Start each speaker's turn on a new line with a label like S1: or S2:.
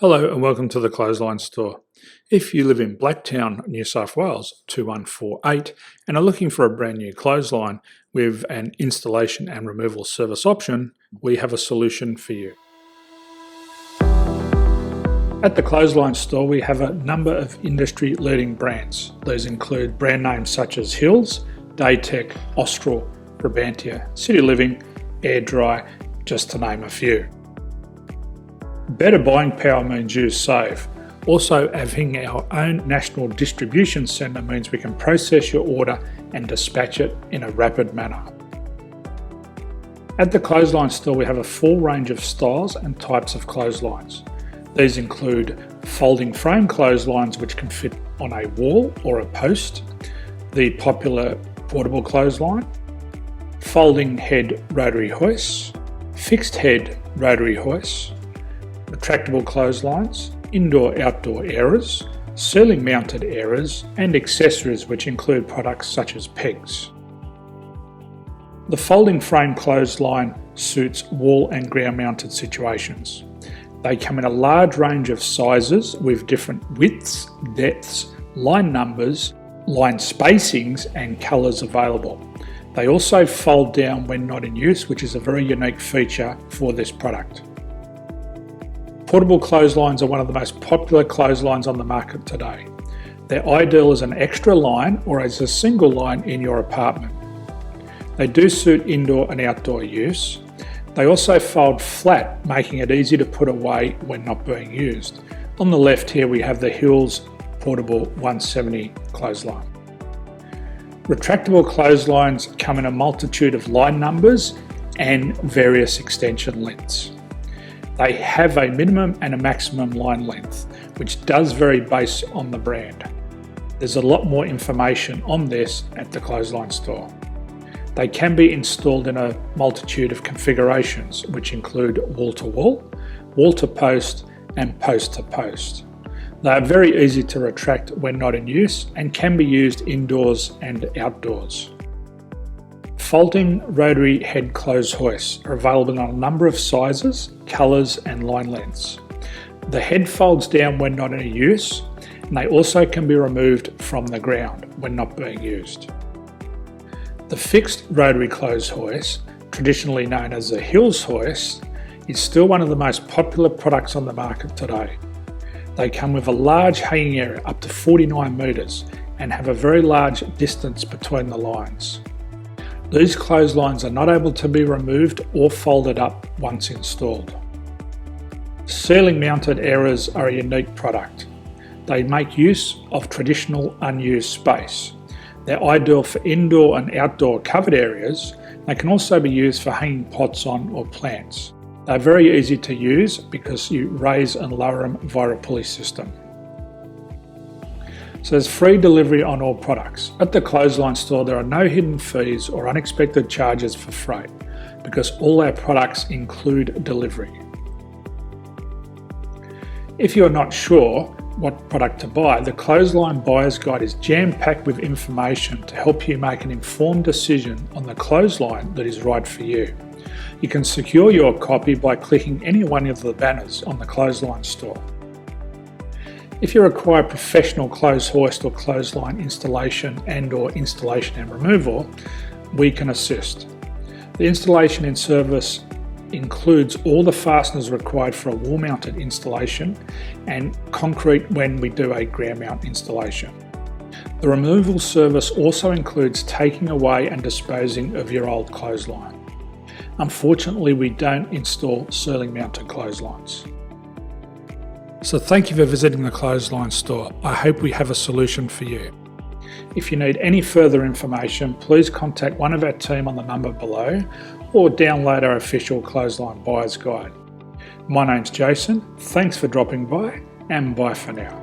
S1: Hello and welcome to the Clothesline Store. If you live in Blacktown, New South Wales 2148 and are looking for a brand new clothesline with an installation and removal service option, we have a solution for you. At the Clothesline Store we have a number of industry leading brands. These include brand names such as Hills, Daytech, Austral, Brabantia, City Living, Air Dry, just to name a few. Better buying power means you save. Also, having our own national distribution centre means we can process your order and dispatch it in a rapid manner. At the Clothesline Store we have a full range of styles and types of clotheslines. These include folding frame clotheslines which can fit on a wall or a post, the popular portable clothesline, folding head rotary hoists, fixed head rotary hoists, retractable clotheslines, indoor-outdoor airers, ceiling-mounted airers, and accessories which include products such as pegs. The folding frame clothesline suits wall and ground-mounted situations. They come in a large range of sizes with different widths, depths, line numbers, line spacings, and colours available. They also fold down when not in use, which is a very unique feature for this product. Portable clotheslines are one of the most popular clotheslines on the market today. They're ideal as an extra line or as a single line in your apartment. They do suit indoor and outdoor use. They also fold flat, making it easy to put away when not being used. On the left here we have the Hills Portable 170 clothesline. Retractable clotheslines come in a multitude of line numbers and various extension lengths. They have a minimum and a maximum line length, which does vary based on the brand. There's a lot more information on this at the Clothesline Store. They can be installed in a multitude of configurations, which include wall-to-wall, wall-to-post, and post-to-post. They are very easy to retract when not in use and can be used indoors and outdoors. Folding rotary head clothes hoists are available in a number of sizes, colours and line lengths. The head folds down when not in use, and they also can be removed from the ground when not being used. The fixed rotary clothes hoist, traditionally known as the Hills hoist, is still one of the most popular products on the market today. They come with a large hanging area up to 49 metres and have a very large distance between the lines. These clotheslines are not able to be removed or folded up once installed. Ceiling mounted airers are a unique product. They make use of traditional unused space. They're ideal for indoor and outdoor covered areas. They can also be used for hanging pots on or plants. They're very easy to use because you raise and lower them via a pulley system. So there's free delivery on all products. At the Clothesline Store there are no hidden fees or unexpected charges for freight because all our products include delivery. If you're not sure what product to buy, the Clothesline Buyer's Guide is jam-packed with information to help you make an informed decision on the clothesline that is right for you. You can secure your copy by clicking any one of the banners on the Clothesline Store. If you require professional clothes hoist or clothesline installation and/or installation and removal, we can assist. The installation and service includes all the fasteners required for a wall-mounted installation and concrete when we do a ground mount installation. The removal service also includes taking away and disposing of your old clothesline. Unfortunately, we don't install ceiling-mounted clotheslines. So thank you for visiting the Clothesline Store. I hope we have a solution for you. If you need any further information, please contact one of our team on the number below or download our official Clothesline Buyer's Guide. My name's Jason, thanks for dropping by and bye for now.